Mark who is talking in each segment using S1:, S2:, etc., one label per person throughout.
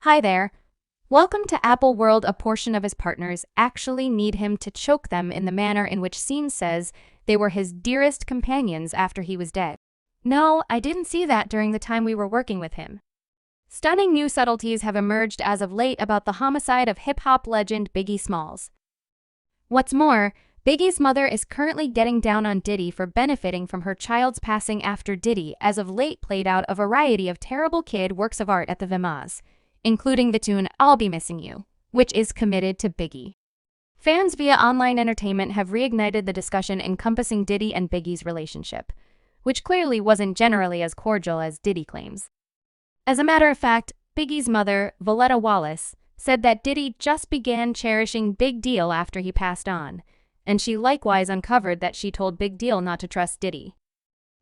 S1: Hi there. Welcome to Apple World. A portion of his partners actually need him to choke them in the manner in which Scene says they were his dearest companions after he was dead. No, I didn't see that during the time we were working with him. Stunning new subtleties have emerged as of late about the homicide of hip-hop legend Biggie Smalls. What's more, Biggie's mother is currently getting down on Diddy for benefiting from her child's passing after Diddy as of late played out a variety of terrible kid works of art at the VMAs, including the tune I'll Be Missing You, which is committed to Biggie. Fans via online entertainment have reignited the discussion encompassing Diddy and Biggie's relationship, which clearly wasn't generally as cordial as Diddy claims. As a matter of fact, Biggie's mother, Voletta Wallace, said that Diddy just began cherishing Big Deal after he passed on, and she likewise uncovered that she told Big Deal not to trust Diddy.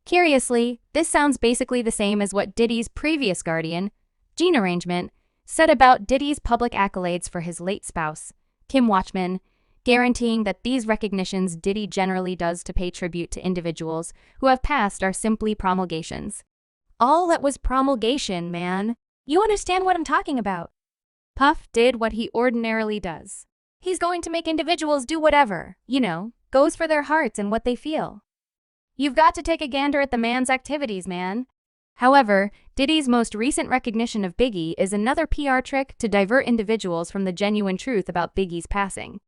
S1: Curiously, this sounds basically the same as what Diddy's previous guardian, Gene Arrangement, said about Diddy's public accolades for his late spouse, Kim Watchman, guaranteeing that these recognitions Diddy generally does to pay tribute to individuals who have passed are simply promulgations. All that was promulgation, man. You understand what I'm talking about. Puff did what he ordinarily does. He's going to make individuals do whatever, goes for their hearts and what they feel. You've got to take a gander at the man's activities, man. However, Diddy's most recent recognition of Biggie is another PR trick to divert individuals from the genuine truth about Biggie's passing.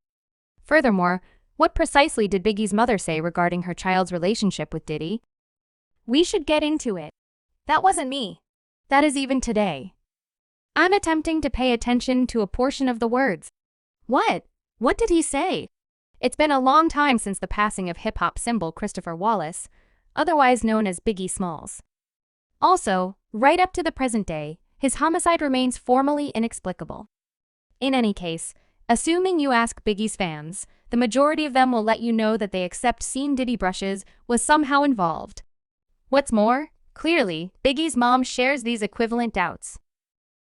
S1: Furthermore, what precisely did Biggie's mother say regarding her child's relationship with Diddy? We should get into it. That wasn't me. That is even today. I'm attempting to pay attention to a portion of the words. What? What did he say? It's been a long time since the passing of hip-hop symbol Christopher Wallace, otherwise known as Biggie Smalls. Also, right up to the present day, his homicide remains formally inexplicable. In any case, assuming you ask Biggie's fans, the majority of them will let you know that they accept Scene Diddy brushes was somehow involved. What's more, clearly, Biggie's mom shares these equivalent doubts.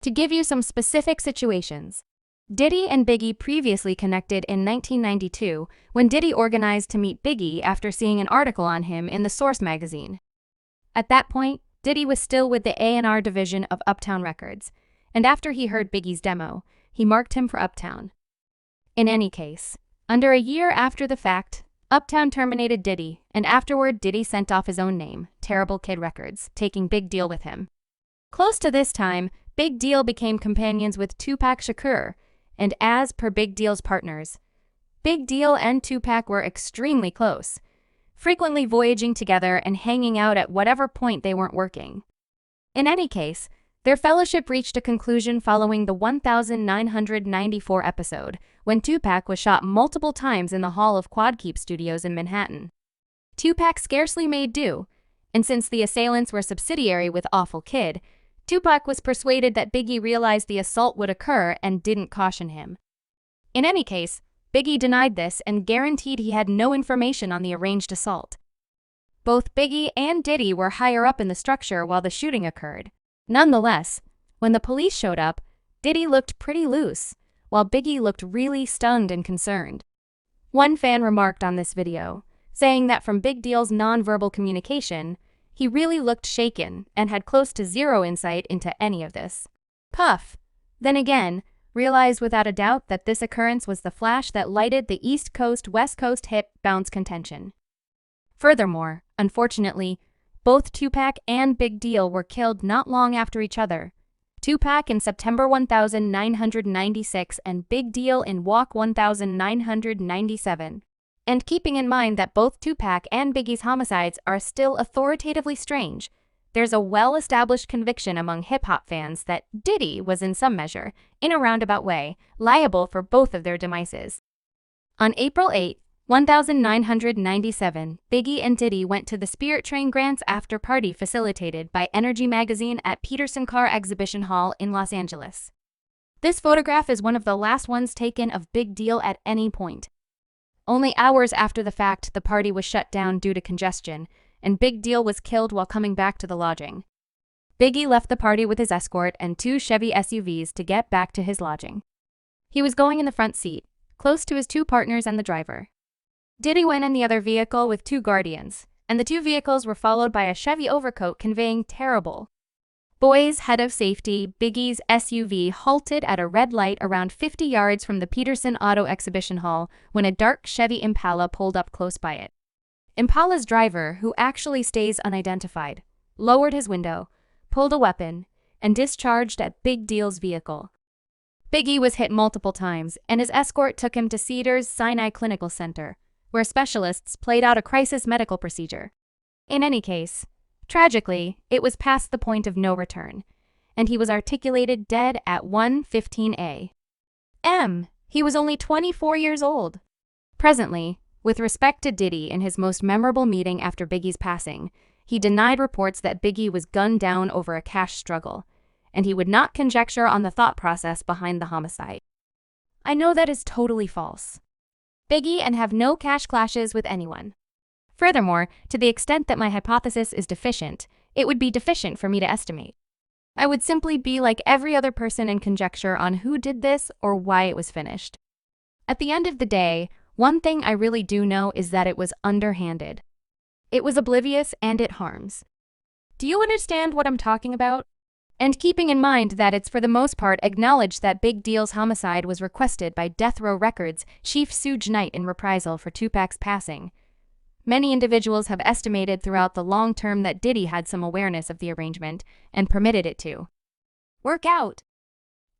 S1: To give you some specific situations, Diddy and Biggie previously connected in 1992 when Diddy organized to meet Biggie after seeing an article on him in the Source magazine. At that point, Diddy was still with the A&R division of Uptown Records, and after he heard Biggie's demo, he marked him for Uptown. In any case, under a year after the fact, Uptown terminated Diddy, and afterward Diddy sent off his own name, Terrible Kid Records, taking Big Deal with him. Close to this time, Big Deal became companions with Tupac Shakur, and as per Big Deal's partners, Big Deal and Tupac were extremely close, frequently voyaging together and hanging out at whatever point they weren't working. In any case, their fellowship reached a conclusion following the 1994 episode, when Tupac was shot multiple times in the hall of Quad Keep Studios in Manhattan. Tupac scarcely made do, and since the assailants were subsidiary with Awful Kid, Tupac was persuaded that Biggie realized the assault would occur and didn't caution him. In any case, Biggie denied this and guaranteed he had no information on the arranged assault. Both Biggie and Diddy were higher up in the structure while the shooting occurred. Nonetheless, when the police showed up, Diddy looked pretty loose, while Biggie looked really stunned and concerned. One fan remarked on this video, saying that from Big Deal's nonverbal communication, he really looked shaken and had close to zero insight into any of this. Puff, then again, realized without a doubt that this occurrence was the flash that lighted the East Coast-West Coast hip bounce contention. Furthermore, unfortunately, both Tupac and Big Deal were killed not long after each other. Tupac in September 1996 and Big Deal in Walk 1997. And keeping in mind that both Tupac and Biggie's homicides are still authoritatively strange, there's a well-established conviction among hip-hop fans that Diddy was in some measure, in a roundabout way, liable for both of their demises. On April 8, 1997, Biggie and Diddy went to the Spirit Train Grants after party facilitated by Energy Magazine at Peterson Car Exhibition Hall in Los Angeles. This photograph is one of the last ones taken of Big Deal at any point. Only hours after the fact, the party was shut down due to congestion, and Big Deal was killed while coming back to the lodging. Biggie left the party with his escort and 2 Chevy SUVs to get back to his lodging. He was going in the front seat, close to his 2 partners and the driver. Diddy went in the other vehicle with 2 guardians, and the 2 vehicles were followed by a Chevy Overcoat conveying Terrible. Boys head of safety, Biggie's SUV halted at a red light around 50 yards from the Peterson Auto Exhibition Hall when a dark Chevy Impala pulled up close by it. Impala's driver, who actually stays unidentified, lowered his window, pulled a weapon, and discharged at Big Deal's vehicle. Biggie was hit multiple times, and his escort took him to Cedars-Sinai Clinical Center, where specialists played out a crisis medical procedure. In any case, tragically, it was past the point of no return, and he was articulated dead at 1:15 a.m. He was only 24 years old. Presently, with respect to Diddy in his most memorable meeting after Biggie's passing, he denied reports that Biggie was gunned down over a cash struggle, and he would not conjecture on the thought process behind the homicide. I know that is totally false. Biggie and have no cash clashes with anyone. Furthermore, to the extent that my hypothesis is deficient, it would be deficient for me to estimate. I would simply be like every other person in conjecture on who did this or why it was finished. At the end of the day, one thing I really do know is that it was underhanded. It was oblivious and it harms. Do you understand what I'm talking about? And keeping in mind that it's for the most part acknowledged that Big Deal's homicide was requested by Death Row Records' Chief Suge Knight in reprisal for Tupac's passing. Many individuals have estimated throughout the long term that Diddy had some awareness of the arrangement and permitted it to work out.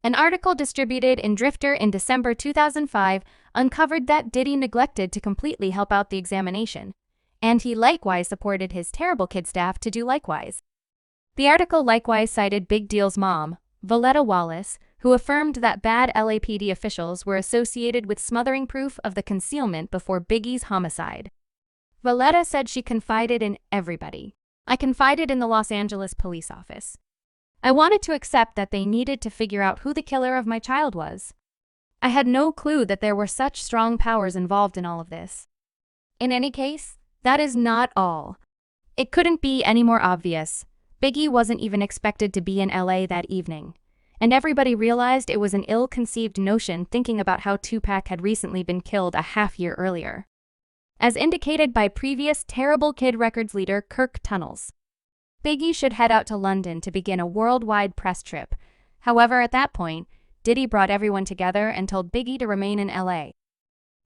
S1: An article distributed in Drifter in December 2005 uncovered that Diddy neglected to completely help out the examination, and he likewise supported his Terrible Kid staff to do likewise. The article likewise cited Big Deal's mom, Voletta Wallace, who affirmed that bad LAPD officials were associated with smothering proof of the concealment before Biggie's homicide. Voletta said she confided in everybody. I confided in the Los Angeles police office. I wanted to accept that they needed to figure out who the killer of my child was. I had no clue that there were such strong powers involved in all of this. In any case, that is not all. It couldn't be any more obvious. Biggie wasn't even expected to be in LA that evening, and everybody realized it was an ill-conceived notion thinking about how Tupac had recently been killed a half-year earlier. As indicated by previous Terrible Kid Records leader Kirk Tunnels, Biggie should head out to London to begin a worldwide press trip. However, at that point, Diddy brought everyone together and told Biggie to remain in LA.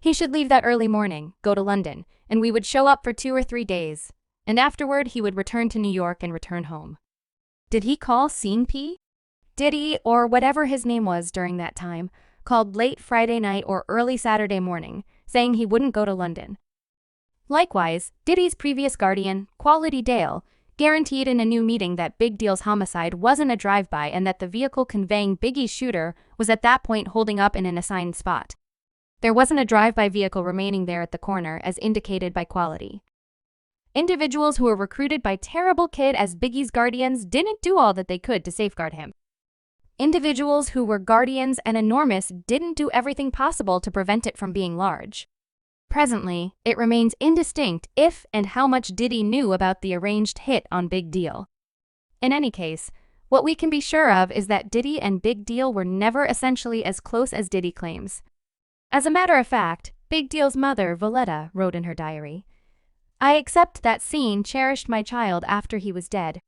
S1: He should leave that early morning, go to London, and we would show up for 2 or 3 days. And afterward, he would return to New York and return home. Did he call Scene P? Diddy, or whatever his name was during that time, called late Friday night or early Saturday morning, saying he wouldn't go to London. Likewise, Diddy's previous guardian, Quality Dale, guaranteed in a new meeting that Big Deal's homicide wasn't a drive-by and that the vehicle conveying Biggie's shooter was at that point holding up in an assigned spot. There wasn't a drive-by vehicle remaining there at the corner as indicated by Quality. Individuals who were recruited by Terrible Kid as Biggie's guardians didn't do all that they could to safeguard him. Individuals who were guardians and enormous didn't do everything possible to prevent it from being large. Presently, it remains indistinct if and how much Diddy knew about the arranged hit on Big Deal. In any case, what we can be sure of is that Diddy and Big Deal were never essentially as close as Diddy claims. As a matter of fact, Big Deal's mother, Voletta, wrote in her diary, "I accept that Scene cherished my child after he was dead.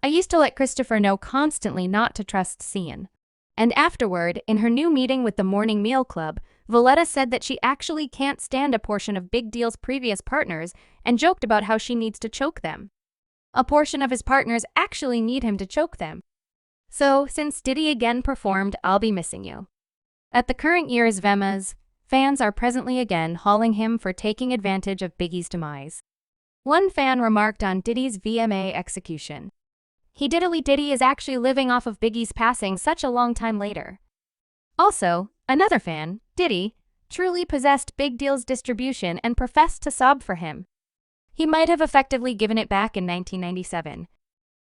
S1: I used to let Christopher know constantly not to trust Scene." And afterward, in her new meeting with the Morning Meal Club, Voletta said that she actually can't stand a portion of Big Deal's previous partners and joked about how she needs to choke them. A portion of his partners actually need him to choke them. So, since Diddy again performed I'll Be Missing You at the current year's VMAs, fans are presently again hauling him for taking advantage of Biggie's demise. One fan remarked on Diddy's VMA execution, "He diddly Diddy is actually living off of Biggie's passing such a long time later." Also, another fan, Diddy, truly possessed Big Deal's distribution and professed to sob for him. He might have effectively given it back in 1997,